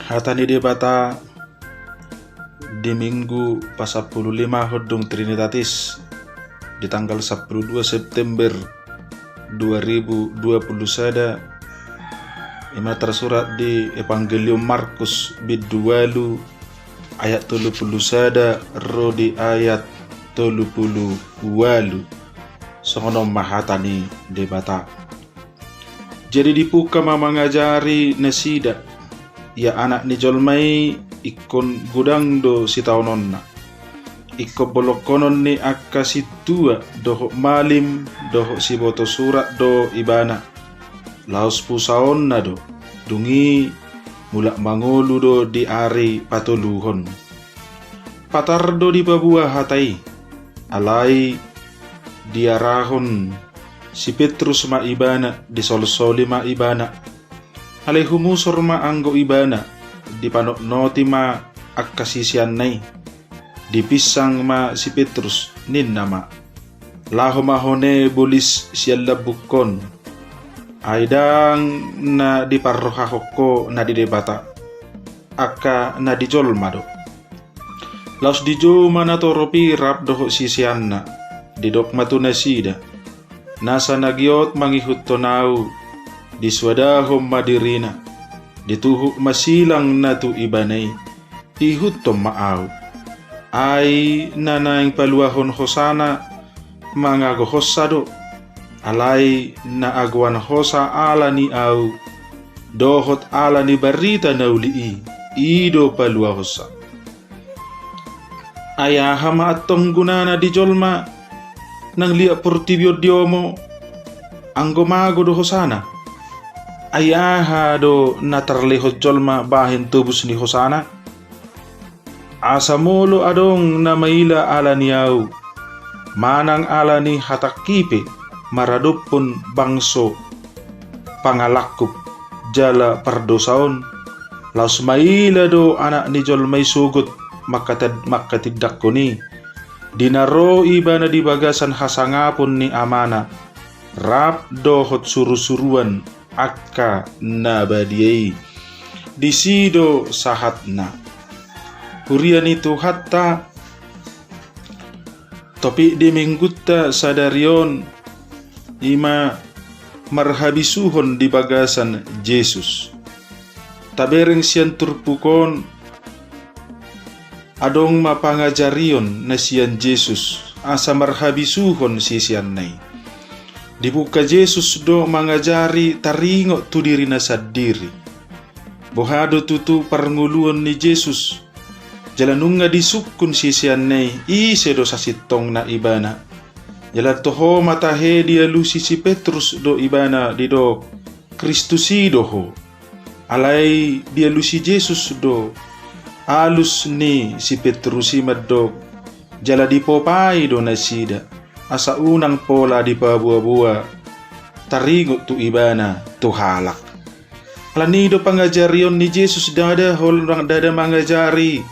Hatani di bata di Minggu pas 15 Hodong Trinitatis di tanggal 12 September 2020 sada ima tersurat di Evangelium Markus bid 2 ayat 30 sada ro di ayat 30 songono mahatani di bata. Jadi dipuka mangajari nasida ya anak ni jolmai ikon gudang do si taunonna ikko bolokonon ni akka situa doho malim doho si boto surat do ibana laos pusaon na do dungi mulak mangolu do di ari patuluhon patardo di babua hatai alai diarahon si Petrus ma ibana di sol-soli ma ibana alai humusor ma anggo ibana di panok noti ma akkasisian nai di pisang ma si Petrus nin nama laho mahone bolis sialla bukon aidang na di parroha hokko na di debata akka na di jolma do laos di jo mana toropi rap doho sisianna di dok matuna sida nasa nagiot mangihut tonau di swadahom madirina dituhuk masilang na tu ibanay ihut tom maaw ay nanaing paluahon hosana mga gohosado alay na agwan hosa ala ni aw dohot ala ni barita na ulii ido paluahosa ayahama at tongguna di jolma nang liya portibyo diomo ang gumago do hosana ayaha do natarlihot jolma bahin tubus ni hosana asamolo adong na maila ala niyaw manang ala ni hatakipe maradupon bangso pangalakup jala pardosaon laos maila do anak ni jolmay sugot makatidak ko ni dinaro iba na di bagasan hasangapon ni amana rap dohot suru-suruan akka nabadiyay disido sahatna hurian itu hatta topi di minggutta sadarion ima marhabisuhon di bagasan Jesus tabereng sian turpukon adong mapangajarion na siyan Jesus asa marhabisuhon si siyan nay dibuka Jesus do mangajari taringo tu diri na sadiri bohado tutu parnguluon ni Jesus jalanung nga disukun si siyan nay ise do sa sitong na ibana jala toho matahe dia lusi si Petrus do ibana di do Kristusido ho alay dia lusi Jesus do alus ni si Petrus madog jala di popay do nasida asa unang pola di pabua-bua tarigo tu ibana tu halak alanido pangajarion ni Jesus dada holrang dada mangajari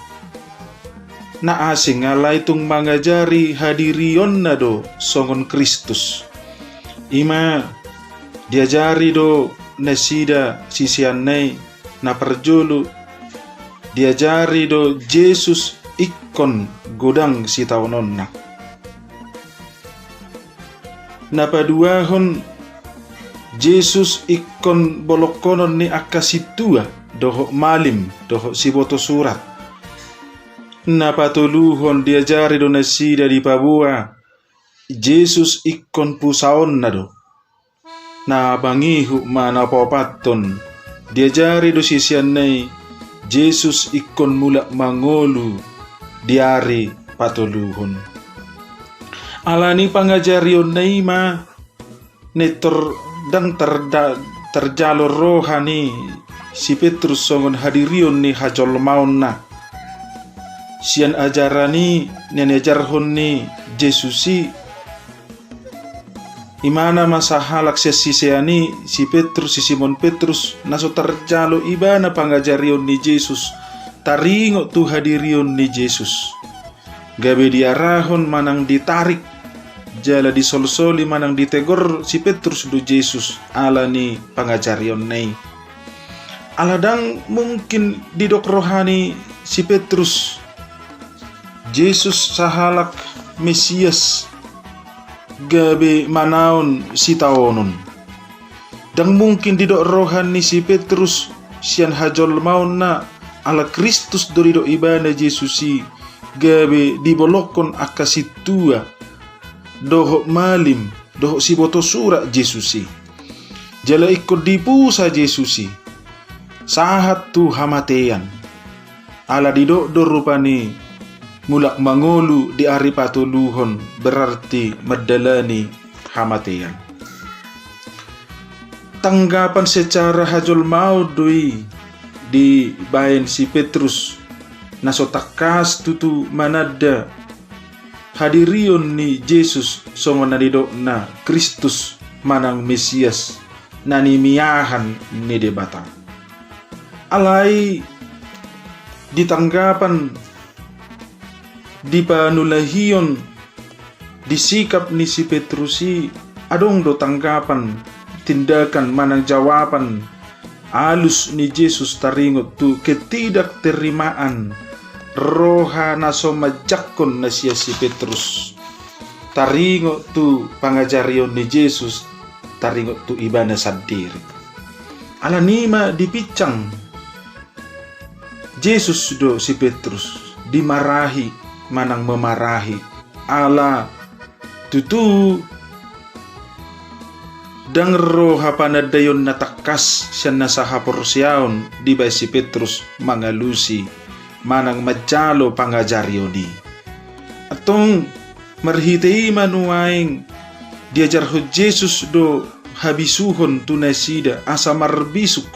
na asing alay tung mangajari hadirion na do songon Kristus ima diajari do nasida sisianay na perjulu diajari do Jesus ikon gudang si taunon na napaduahon Jesus ikon bolokonon ni akasitua doho malim doho si boto surat napatuluhon diajari do nasida di pabua Jesus ikon pusaon na do na bangihu manapopaton diajari do sisianay Jesus ikon mula mangolu diari patuluhon alani pangajarion na ima netor dang terjalur rohani si Petrus songon hadirion ni hajol maun na sian ajarani nenejarhon ni Jesusi imana masahalak sesiseani si Petrus si Simon Petrus naso terjalo ibana pangajarion ni Jesus taringo tu hadirion ni Jesus gabe diarahon manang ditarik jala di sol-soli manang ditegor si Petrus do Jesus ala ni pangajarion nei Aladang mungkin didok rohani si Petrus Jesus sahalak Mesias gabe manaon si taonon. Dan mungkin didok rohani si Petrus sian hajol maun na ala Kristus dorido ibana Jesusi gabe dibolokon akasitua dohok malim dohok si boto sura Jesusi jala ikut dipusa Jesusi sahat tu hamatean ala didok dorupani mulak mangolu di ari patuluhon berarti medalani hamatean. Tanggapan secara hajol mau doi di bayan si Petrus nasotakas tutu manada hadirion ni Jesus songo nadidok na Kristus manang Mesias nani miahan ni debatang alai ditanggapan di panulahion disikap ni si Petrusi adong do tanggapan tindakan manang jawaban alus ni Jesus taringot tu ketidakterimaan roha naso majakon na siya si Petrus taringot tu pangajarion ni Jesus taringot tu ibana sadiri ala nima dipicang Jesus do si Petrus dimarahi manang memarahi ala tutu dang roha panadayon natakas siya nasaha porsyaon di bay si Petrus mangalusi manang majalo pangajaryo di atong marhitei manuaing diajar ho Jesus do habisuhon tunasida asa marbisuk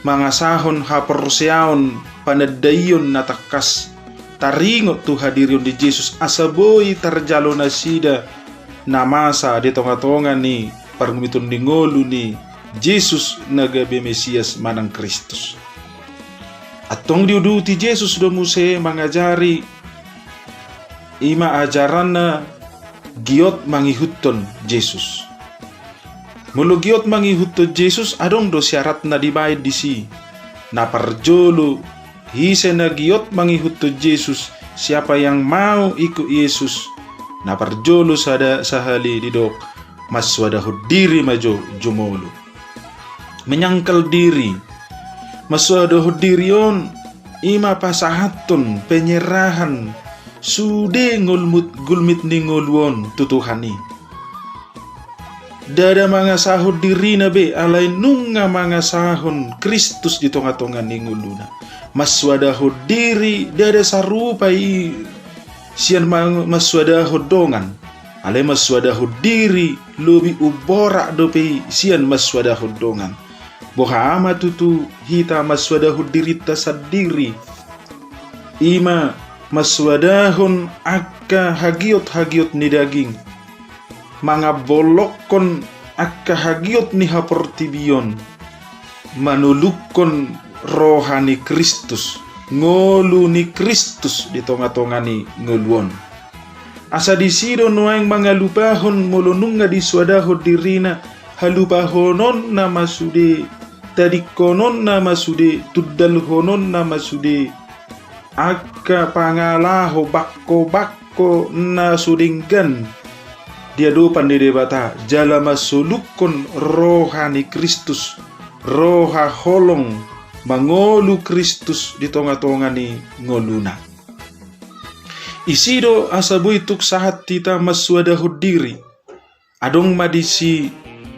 mangasahon haporsyaon panadayon natakas taringot tu hadirion di Jesus asaboy tarjalo nasida namasa di tonga-tonga ni pargumitun di ngolu ni Jesus nagabe Mesias manang Kristus atong diuduti Jesus do muse mangajari ima ajaran na giot mangihuton Jesus mulu giot mangihuton Jesus adong do syarat na dibayad di si naparjolo hise na giot mangihuton Jesus siapa yang mau ikut Yesus naparjolo sada sahali didok maswadahud diri majo jumolo menyangkal diri maswadahud dirion ima pasahaton penyerahan sude ngulmut gulmit ni ngulwon tutuhani dada mangasahod diri na be alay nunga mangasahon Kristus di tonga-tonga ni nguluna maswadahod diri dada sarupai sian maswadahod dongan alay maswadahod diri lobi ubora dope sian maswadahod dongan boha ama tutu hita maswadahod diri tasadiri ima maswadahon akka hagiot ni daging mga bolokon akka hagiot ni haportibion manulukon rohani Kristus ngolu ni Kristus di tonga-tonga ni ngoluon asa disido nuaing mga lupahon mulununga di swadahod dirina halupahonon na masude tadikonon na masude tuddalhonon na masude akka pangalaho bakko na sudinggan dia dupan di debata jala masulukon rohani Kristus roha holong mangolu Kristus di tonga-tonga ni ngoluna isido asaboy tuk sahat tita maswadahud diri adong madisi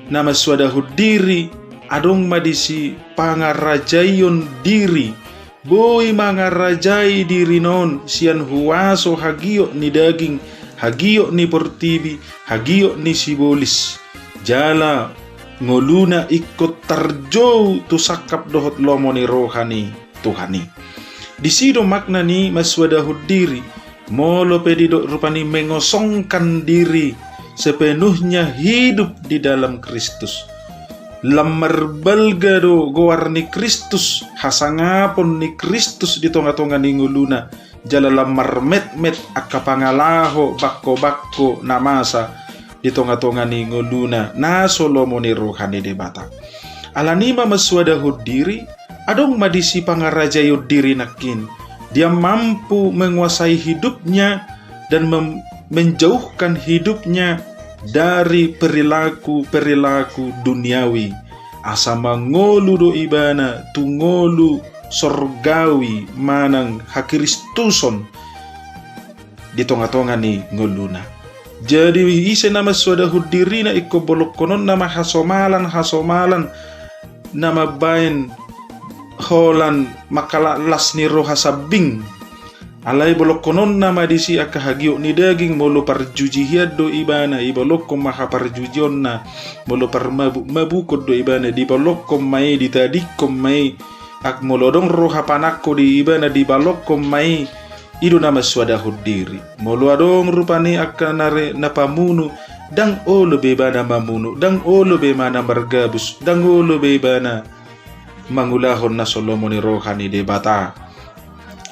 na maswadahud diri adong madisi pangarajayon diri boy mangarajay diri non sian huwaso hagio ni daging hagio ni portibi hagio ni sibolis jala ngoluna ikut tarjo tu sakap dohot lomo ni rohani Tuhani disido makna ni maswadahud diri molo pedido rupani mengosongkan diri sepenuhnya hidup di dalam Kristus lamar balgado gowarni Kristus hasangapon ni Kristus di tonga-tonga ni nguluna jala lamar met akka pangalaho bakko namasa di tonga-tonga ni nguluna na solomo ni rohani debata Alanima maswadahud diri, adong madisi pangarajayud diri nakin. Dia mampu menguasai hidupnya dan menjauhkan hidupnya dari perilaku-perilaku duniawi. Asa mangolu do ibana tungolu sorgawi manang hakristuson di tonga-tonga ni ngoluna. Jadi ise nama swadahud dirina iko bolok konon nama hasomalan nama bain holan makala las ni roha sabing alai bolok konon nama disi akahagiok ni daging molo parjujihiad do ibana ibolok kom maha parjujionna molo parmabukod do ibana di bolok kom mai ditadik kom mai ak molodong roha panakko di ibana di balok kom mai ido nama swadahud diri molo adong rupani akanare napamunu dang olo bebana mamunu dang olo bebana bergabus dang olo bebana mangulahon na solomoni rohani debata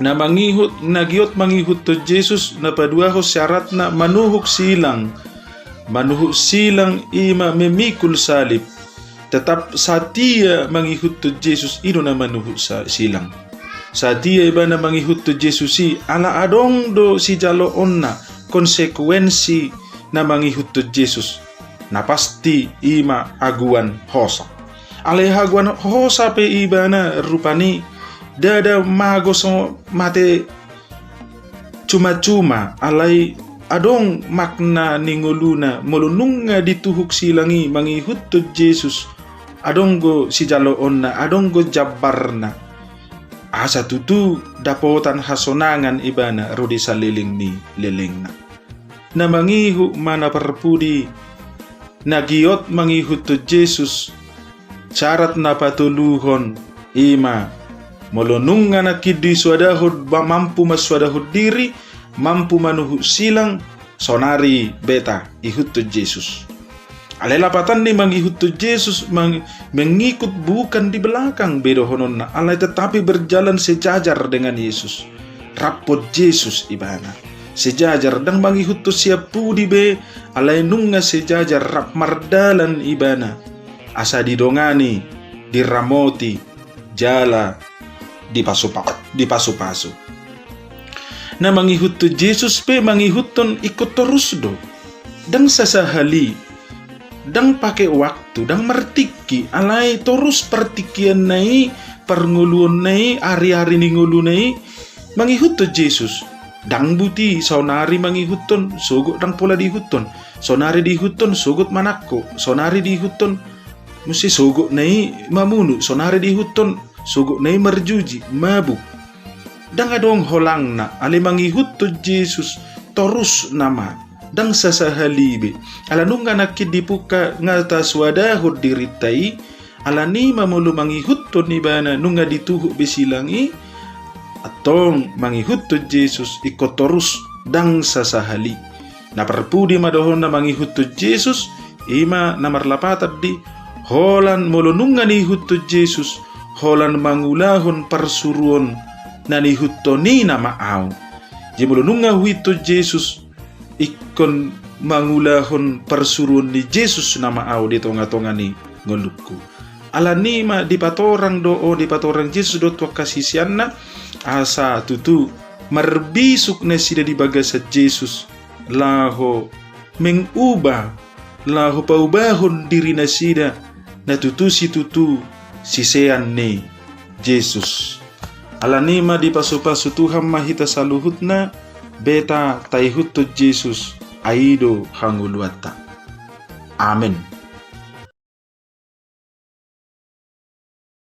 na nagiot mangihut to Jesus na paduaho syarat na manuhuk silang ima memikul salib tetap satia mangihut to Jesus ino na manuhuk silang satia iba na mangihut to Jesus ala adong do si jalo onna konsekuensi na mangihut to Jesus na pasti ima aguan hosa alehaguan hosa pe ibana rupani dada mago so mate cuma-cuma alai adong makna ningoluna molununga dituhuk silangi mangihut to Jesus adong go si jalo onna adong go jabarna asa tutu dapotan hasonangan ibana rodi saliling ni lelengna na mangihu mana perpudi nagiot mangihut to Jesus syarat na patuluhon ima molonunga na kidi swadahud mampu maswadahud diri mampu manuhu silang sonari beta ihut to Jesus alelapatan ni mangihut to Jesus mengikut bukan di belakang bedo honon na alai tetapi berjalan sejajar dengan Yesus rapot Jesus ibana sejajar dan mangihut to siapudi be alai nunga sejajar rap mardalan ibana asa didongani diramoti jala di pasu-pasu na mangihut to Jesus pe mangihuton ikut terus do dang sasahali dang pakai waktu dang mertiki alai terus pertikian nai pernguluan nai hari-hari ningulu nai mangihut to Jesus dang buti sonari mangihuton sugut dang pola dihuton sonari dihuton sugut manakko sonari dihuton musi sugut nai mamunu sonari dihuton sugut nai merjuji mabuk dang adong holang na ale mangihut to Jesus terus nama dang sasahalibe ala nunga nakid dipuka ngata swadahud diritai ala ni mamulu mangihut to nibana nunga dituhu besilangi atong mangihut to Jesus ikot terus dang sasahali na perpudi madohon na mangihut to Jesus ima namarlapatad di holan molonunga ni hut to Jesus holan mangulahon parsuruon na ni hut to ni na maaw di molonunga huit to Jesus ikon mangulahon parsuruon ni Jesus na maaw di tonga-tonga ni ngolukku ala nima di patorang Jesus do tua kasisian na asa tutu marbisuk na sida di baga sa Jesus laho mengubah laho paubahon diri na sida na tutu sisean ni Jesus alanima di pasu-pasu Tuhan mahita saluhut na beta taihut to Jesus aido hanguluata amen.